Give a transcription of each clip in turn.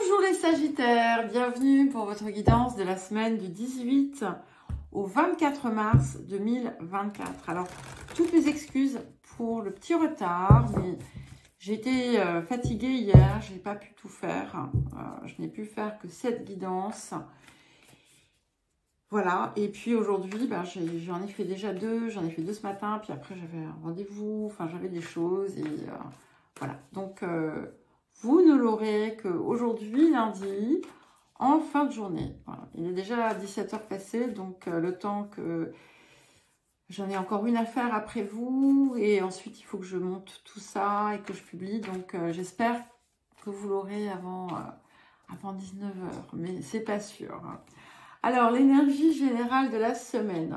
Bonjour les Sagittaires, bienvenue pour votre guidance de la semaine du 18 au 24 mars 2024. Alors, toutes mes excuses pour le petit retard, mais j'ai été fatiguée hier, je n'ai pas pu tout faire. Je n'ai pu faire que cette guidance. Voilà, et puis aujourd'hui, j'en ai fait déjà deux, j'en ai fait deux ce matin, puis après j'avais un rendez-vous, enfin j'avais des choses, et voilà. Donc, vous ne l'aurez qu'aujourd'hui, lundi, en fin de journée. Voilà. Il est déjà 17 h passé, donc le temps que j'en ai encore une à faire après vous, et ensuite il faut que je monte tout ça et que je publie, donc j'espère que vous l'aurez avant 19 h, mais c'est pas sûr. Alors, l'énergie générale de la semaine.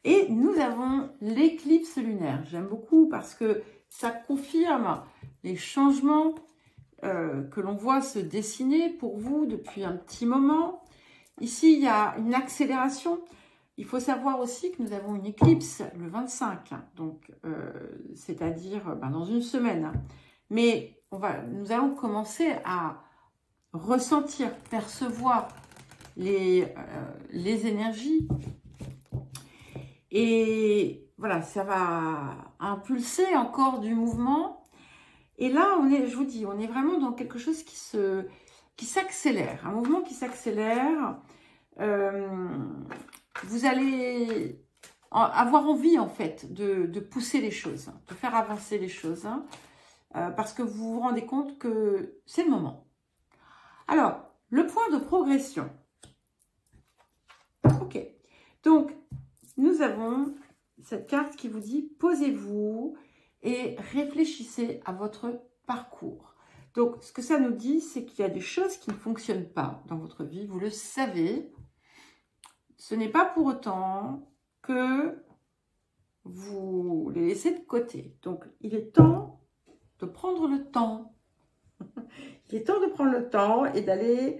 Et nous avons l'éclipse lunaire. J'aime beaucoup parce que ça confirme les changements que l'on voit se dessiner pour vous depuis un petit moment. Ici, il y a une accélération. Il faut savoir aussi que nous avons une éclipse le 25, donc c'est-à-dire dans une semaine. Mais nous allons commencer à ressentir, percevoir les énergies. Et voilà, ça va impulser encore du mouvement. Et là, je vous dis, on est vraiment dans quelque chose qui s'accélère, un mouvement qui s'accélère. Vous allez avoir envie, en fait, de pousser les choses, de faire avancer les choses, parce que vous vous rendez compte que c'est le moment. Alors, le point de progression. Ok, donc, nous avons cette carte qui vous dit « Posez-vous et réfléchissez à votre parcours ». Donc, ce que ça nous dit, c'est qu'il y a des choses qui ne fonctionnent pas dans votre vie. Vous le savez. Ce n'est pas pour autant que vous les laissez de côté. Donc, il est temps de prendre le temps. Il est temps de prendre le temps et d'aller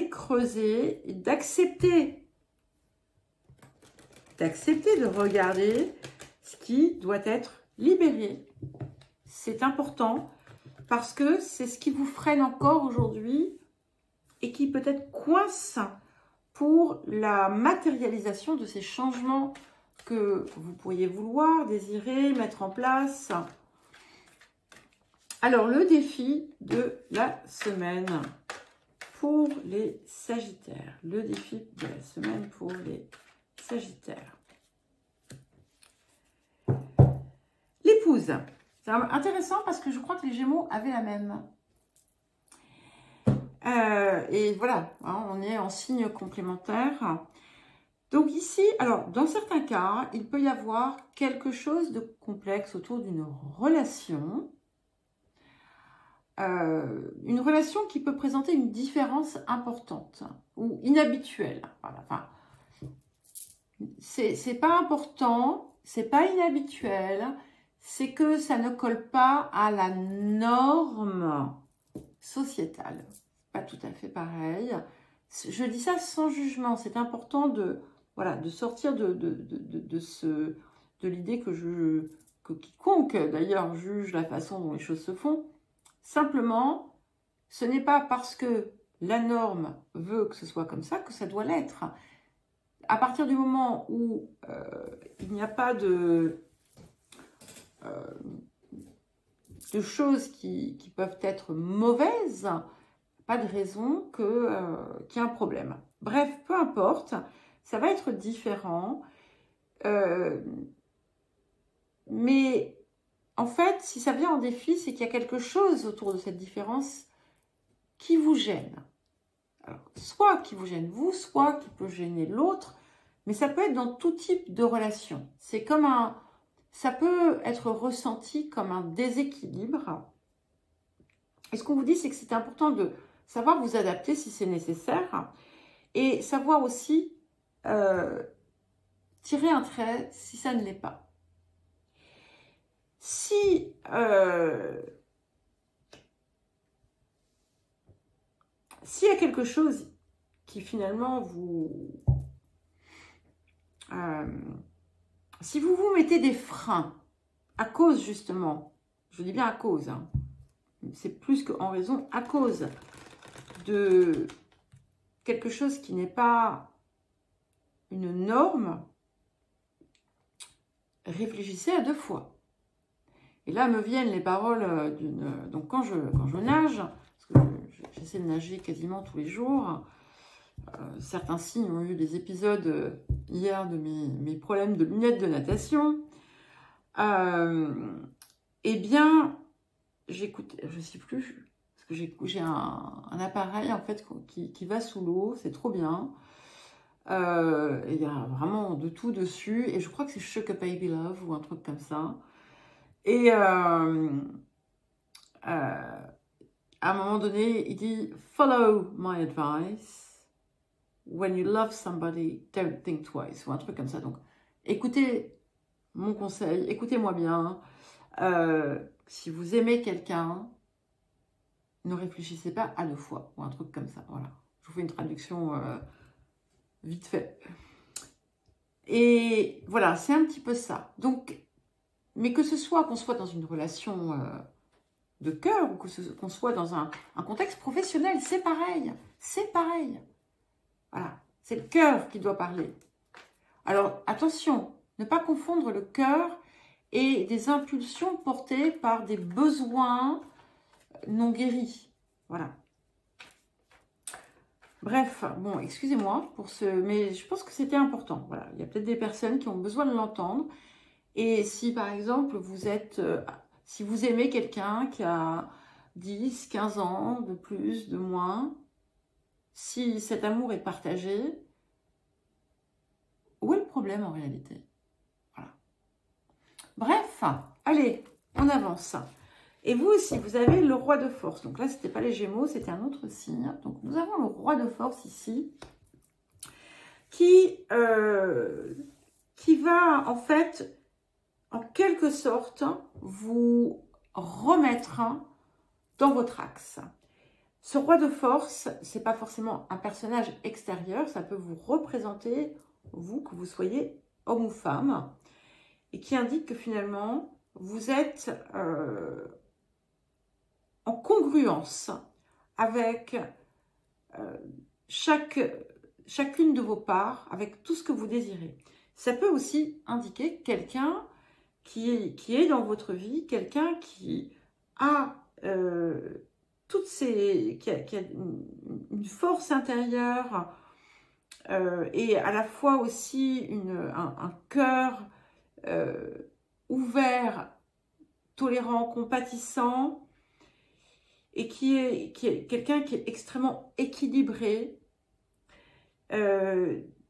creuser et d'accepter de regarder ce qui doit être libéré. C'est important parce que c'est ce qui vous freine encore aujourd'hui et qui peut-être coince pour la matérialisation de ces changements que vous pourriez vouloir, désirer, mettre en place. Alors, le défi de la semaine pour les Sagittaires. Le défi de la semaine pour les Sagittaire. L'épouse. C'est intéressant parce que je crois que les Gémeaux avaient la même. Et voilà, hein, on est en signe complémentaire. Donc ici, alors dans certains cas, il peut y avoir quelque chose de complexe autour d'une relation. Une relation qui peut présenter une différence importante ou inhabituelle. Voilà, enfin, c'est pas important, c'est pas inhabituel, c'est que ça ne colle pas à la norme sociétale. Pas tout à fait pareil. Je dis ça sans jugement. C'est important de sortir de l'idée que quiconque d'ailleurs juge la façon dont les choses se font. Simplement, ce n'est pas parce que la norme veut que ce soit comme ça que ça doit l'être. À partir du moment où il n'y a pas de choses qui peuvent être mauvaises, pas de raison qu'il y ait un problème. Bref, peu importe, ça va être différent. Mais en fait, si ça vient en défi, c'est qu'il y a quelque chose autour de cette différence qui vous gêne. Alors, soit qui vous gêne vous, soit qui peut gêner l'autre, mais ça peut être dans tout type de relation. C'est comme ça peut être ressenti comme un déséquilibre. Et ce qu'on vous dit, c'est que c'est important de savoir vous adapter si c'est nécessaire et savoir aussi tirer un trait si ça ne l'est pas. Si s'il y a quelque chose qui finalement si vous vous mettez des freins à cause justement, je dis bien à cause, hein, c'est plus qu'en raison, à cause de quelque chose qui n'est pas une norme, réfléchissez à 2 fois. Et là me viennent les paroles d'une... Donc quand je nage, parce que j'essaie de nager quasiment tous les jours, certains signes ont eu des épisodes hier de mes problèmes de lunettes de natation, eh bien, j'écoute, je ne sais plus, parce que j'ai un appareil en fait qui va sous l'eau, c'est trop bien. Il y a vraiment de tout dessus, et je crois que c'est Shook a Baby Love ou un truc comme ça. Et à un moment donné, il dit « Follow my advice. When you love somebody, don't think twice » ou un truc comme ça. Donc, écoutez mon conseil, écoutez-moi bien. Si vous aimez quelqu'un, ne réfléchissez pas à 2 fois, ou un truc comme ça. Voilà. Je vous fais une traduction vite fait. Et voilà, c'est un petit peu ça. Donc, mais que ce soit qu'on soit dans une relation de cœur ou qu'on soit dans un contexte professionnel, c'est pareil. C'est pareil. Voilà, c'est le cœur qui doit parler. Alors, attention, ne pas confondre le cœur et des impulsions portées par des besoins non guéris. Voilà. Bref, bon, excusez-moi pour ce... Mais je pense que c'était important. Voilà, il y a peut-être des personnes qui ont besoin de l'entendre. Et si, par exemple, vous êtes... si vous aimez quelqu'un qui a 10, 15 ans, de plus, de moins, si cet amour est partagé, où est le problème en réalité? Voilà. Bref, allez, on avance. Et vous aussi, vous avez le roi de force. Donc là, ce n'était pas les Gémeaux, c'était un autre signe. Donc nous avons le roi de force ici, qui va en fait, en quelque sorte, vous remettre dans votre axe. Ce roi de force, ce n'est pas forcément un personnage extérieur, ça peut vous représenter, vous, que vous soyez homme ou femme, et qui indique que finalement, vous êtes en congruence avec chacune de vos parts, avec tout ce que vous désirez. Ça peut aussi indiquer quelqu'un qui est dans votre vie, quelqu'un qui a qui a une force intérieure et à la fois aussi un cœur ouvert, tolérant, compatissant, et qui est quelqu'un qui est extrêmement équilibré,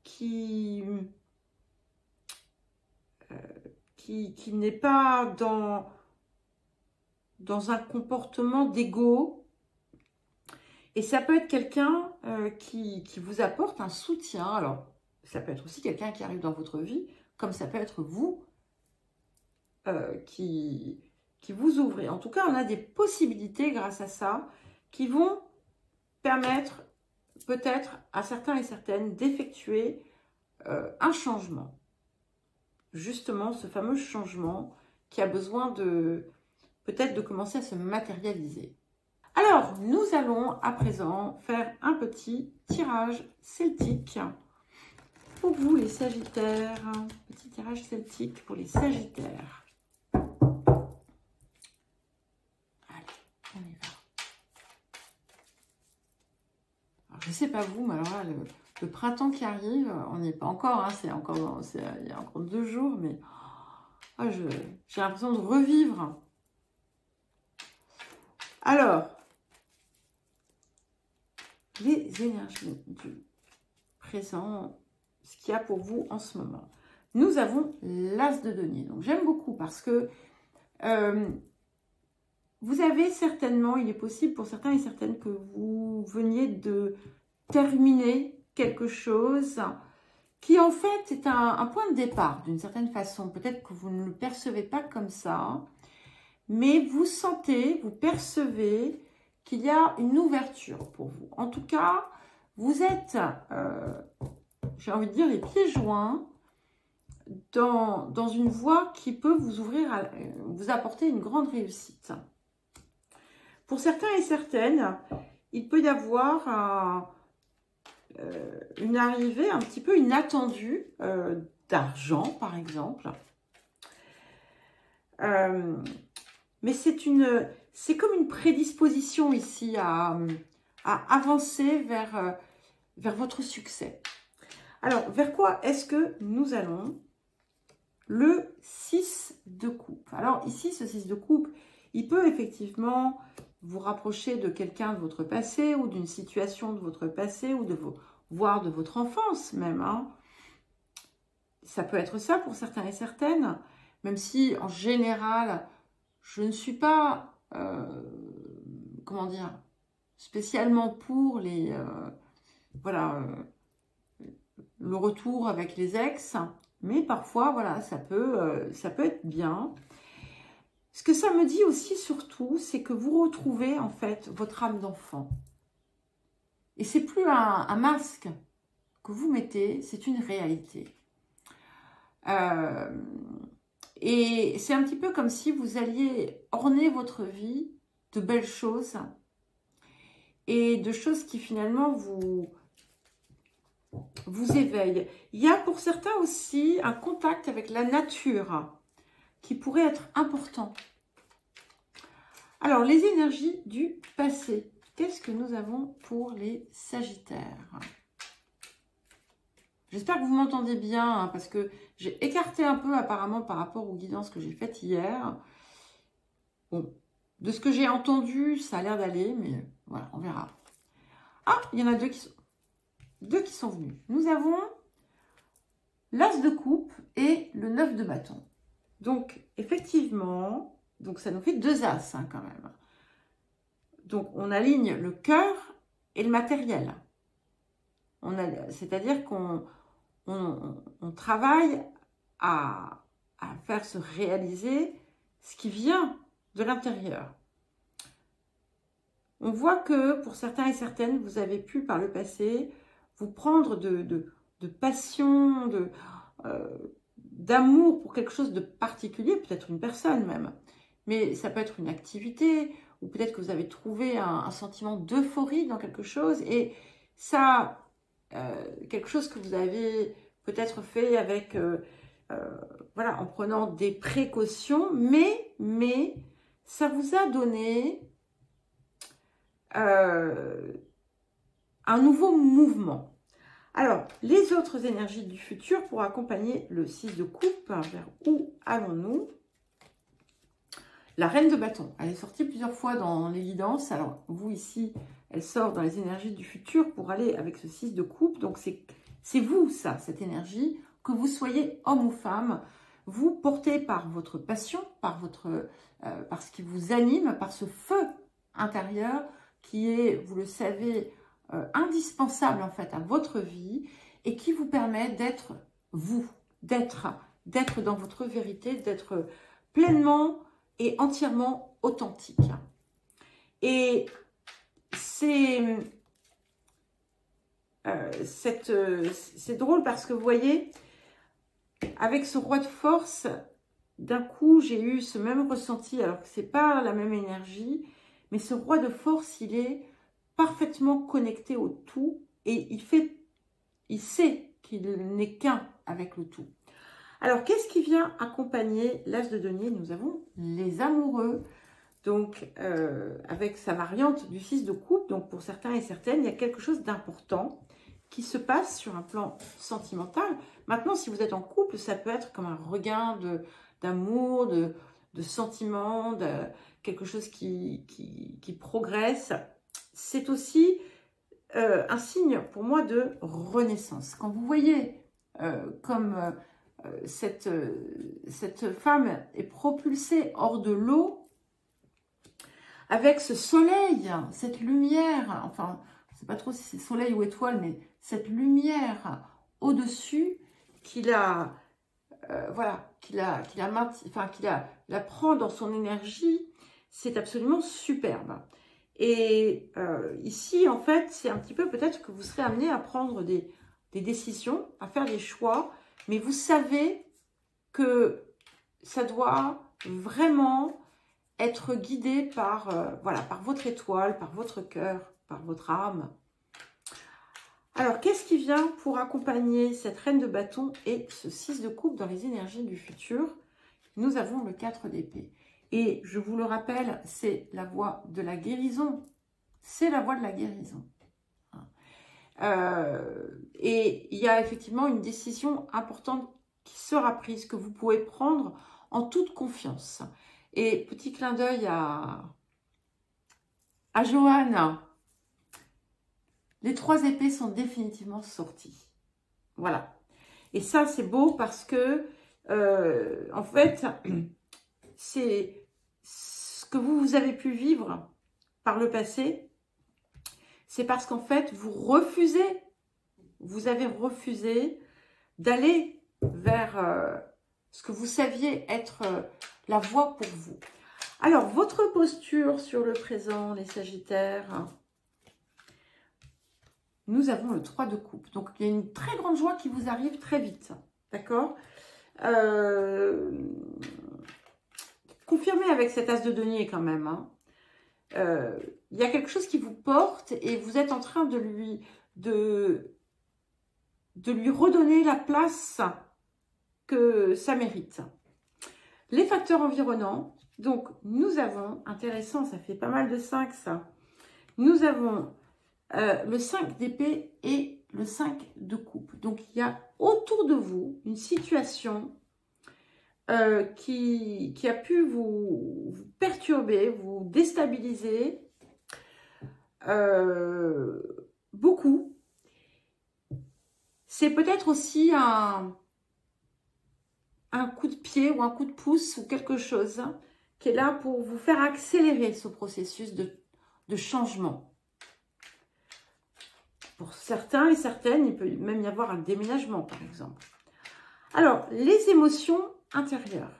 qui n'est pas dans un comportement d'égo. Et ça peut être quelqu'un qui vous apporte un soutien. Alors, ça peut être aussi quelqu'un qui arrive dans votre vie, comme ça peut être vous qui vous ouvrez. En tout cas, on a des possibilités grâce à ça qui vont permettre peut-être à certains et certaines d'effectuer un changement. Justement, ce fameux changement qui a besoin peut-être de commencer à se matérialiser. Alors, nous allons à présent faire un petit tirage celtique pour vous les Sagittaires. Petit tirage celtique pour les Sagittaires. Allez, on y va. Alors, je ne sais pas vous, mais alors là, le printemps qui arrive, on n'y est pas encore, hein, il y a encore 2 jours, mais oh, j'ai l'impression de revivre. Alors, les énergies du présent, ce qu'il y a pour vous en ce moment. Nous avons l'As de denier. Donc, j'aime beaucoup parce que vous avez certainement, il est possible pour certains et certaines que vous veniez de terminer quelque chose qui en fait est un point de départ d'une certaine façon. Peut-être que vous ne le percevez pas comme ça, mais vous sentez, vous percevez qu'il y a une ouverture pour vous. En tout cas, vous êtes, j'ai envie de dire, les pieds joints dans une voie qui peut vous ouvrir, vous apporter une grande réussite. Pour certains et certaines, il peut y avoir une arrivée un petit peu inattendue d'argent, par exemple. Mais c'est comme une prédisposition ici à avancer vers votre succès. Alors, vers quoi est-ce que nous allons? Le 6 de coupe. Alors ici, ce 6 de coupe, il peut effectivement vous rapprocher de quelqu'un de votre passé ou d'une situation de votre passé ou voire de votre enfance même. Hein. Ça peut être ça pour certains et certaines, même si en général, je ne suis pas, comment dire, spécialement pour les, voilà, le retour avec les ex, mais parfois, voilà, ça peut être bien. Ce que ça me dit aussi, surtout, c'est que vous retrouvez, en fait, votre âme d'enfant. Et c'est plus un masque que vous mettez, c'est une réalité. Et c'est un petit peu comme si vous alliez orner votre vie de belles choses et de choses qui, finalement, vous éveillent. Il y a pour certains aussi un contact avec la nature qui pourrait être important. Alors, les énergies du passé. Qu'est-ce que nous avons pour les Sagittaires? J'espère que vous m'entendez bien, hein, parce que j'ai écarté un peu apparemment par rapport aux guidances que j'ai faites hier. Bon, de ce que j'ai entendu, ça a l'air d'aller, mais voilà, on verra. Ah, il y en a deux qui sont venus. Nous avons l'As de coupe et le 9 de bâton. Donc, effectivement, donc ça nous fait deux As hein, quand même. Donc, on aligne le cœur et le matériel. C'est-à-dire qu'on travaille à faire se réaliser ce qui vient de l'intérieur. On voit que pour certains et certaines, vous avez pu par le passé vous prendre de passion, d'amour pour quelque chose de particulier, peut-être une personne même. Mais ça peut être une activité, ou peut-être que vous avez trouvé un sentiment d'euphorie dans quelque chose. Et ça, quelque chose que vous avez peut-être fait avec, voilà, en prenant des précautions, mais ça vous a donné un nouveau mouvement. Alors, les autres énergies du futur pour accompagner le 6 de coupe, vers où allons-nous? La reine de bâton, elle est sortie plusieurs fois dans les guidances. Alors, vous ici, elle sort dans les énergies du futur pour aller avec ce 6 de coupe. Donc, c'est vous, ça, cette énergie, que vous soyez homme ou femme. Vous portez par votre passion, par ce qui vous anime, par ce feu intérieur qui est, vous le savez, indispensable en fait à votre vie et qui vous permet d'être vous, d'être dans votre vérité, d'être pleinement et entièrement authentique. Et c'est drôle parce que vous voyez, avec ce roi de force, d'un coup j'ai eu ce même ressenti, alors que c'est pas la même énergie, mais ce roi de force, il est parfaitement connecté au tout et il sait qu'il n'est qu'un avec le tout. Alors, qu'est-ce qui vient accompagner l'As de denier? Nous avons les amoureux, donc avec sa variante du 6 de coupe. Donc, pour certains et certaines, il y a quelque chose d'important qui se passe sur un plan sentimental. Maintenant, si vous êtes en couple, ça peut être comme un regain d'amour, de sentiment, de quelque chose qui progresse. C'est aussi un signe pour moi de renaissance. Quand vous voyez comme cette femme est propulsée hors de l'eau avec ce soleil, cette lumière, enfin, je ne sais pas trop si c'est soleil ou étoile, mais cette lumière au-dessus qui la prend dans son énergie, c'est absolument superbe. Et ici, en fait, c'est un petit peu peut-être que vous serez amené à prendre des décisions, à faire des choix, mais vous savez que ça doit vraiment être guidé par, voilà, par votre étoile, par votre cœur, par votre âme. Alors, qu'est-ce qui vient pour accompagner cette reine de bâton et ce 6 de coupe dans les énergies du futur? Nous avons le 4 d'épée. Et je vous le rappelle, c'est la voie de la guérison. C'est la voie de la guérison. Et il y a effectivement une décision importante qui sera prise, que vous pouvez prendre en toute confiance. Et petit clin d'œil à Johanne. Les 3 épées sont définitivement sorties. Voilà. Et ça, c'est beau parce que, en fait, c'est ce que vous avez pu vivre par le passé. C'est parce qu'en fait, vous avez refusé d'aller vers ce que vous saviez être la voie pour vous. Alors, votre posture sur le présent, les Sagittaires, nous avons le 3 de coupe. Donc, il y a une très grande joie qui vous arrive très vite. D'accord? Confirmez avec cet as de denier quand même. Hein. Il y a quelque chose qui vous porte et vous êtes en train de lui redonner la place que ça mérite. Les facteurs environnants, donc nous avons, intéressant, ça fait pas mal de 5 ça, nous avons le 5 d'épée et le 5 de coupe. Donc il y a autour de vous une situation qui a pu vous perturber, vous déstabiliser beaucoup. C'est peut-être aussi un coup de pied ou un coup de pouce ou quelque chose qui est là pour vous faire accélérer ce processus de changement. Pour certains et certaines, il peut même y avoir un déménagement, par exemple. Alors, les émotions intérieures.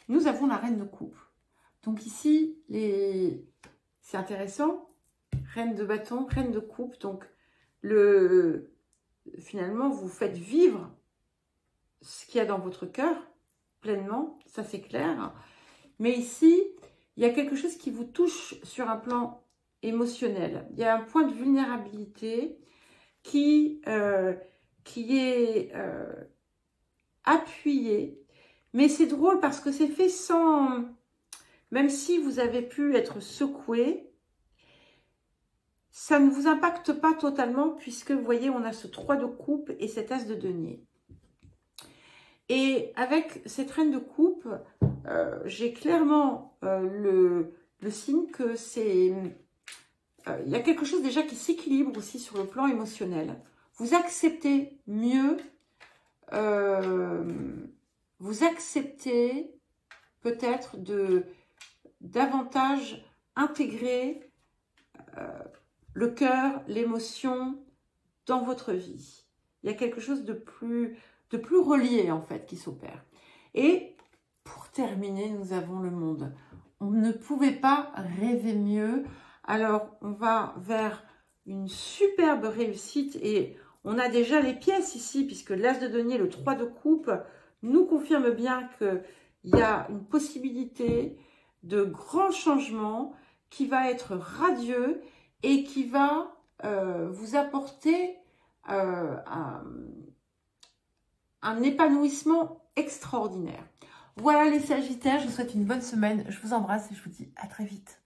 Nous avons la reine de coupe. Donc ici, c'est intéressant. Reine de bâton, reine de coupe. Donc, finalement, vous faites vivre ce qu'il y a dans votre cœur pleinement. Ça, c'est clair. Mais ici, il y a quelque chose qui vous touche sur un plan émotionnel. Il y a un point de vulnérabilité qui est appuyé. Mais c'est drôle parce que c'est fait sans... Même si vous avez pu être secoué, ça ne vous impacte pas totalement puisque, vous voyez, on a ce 3 de coupe et cet as de denier. Et avec cette reine de coupe, j'ai clairement le signe que c'est... il y a quelque chose déjà qui s'équilibre aussi sur le plan émotionnel. Vous acceptez mieux, vous acceptez peut-être davantage intégrer le cœur, l'émotion dans votre vie. Il y a quelque chose de plus relié en fait qui s'opère. Et pour terminer, nous avons le monde. On ne pouvait pas rêver mieux. Alors, on va vers une superbe réussite et on a déjà les pièces ici, puisque l'as de denier, le 3 de coupe, nous confirme bien qu'il y a une possibilité de grand changement qui va être radieux et qui va vous apporter un épanouissement extraordinaire. Voilà les Sagittaires, je vous souhaite une bonne semaine, je vous embrasse et je vous dis à très vite.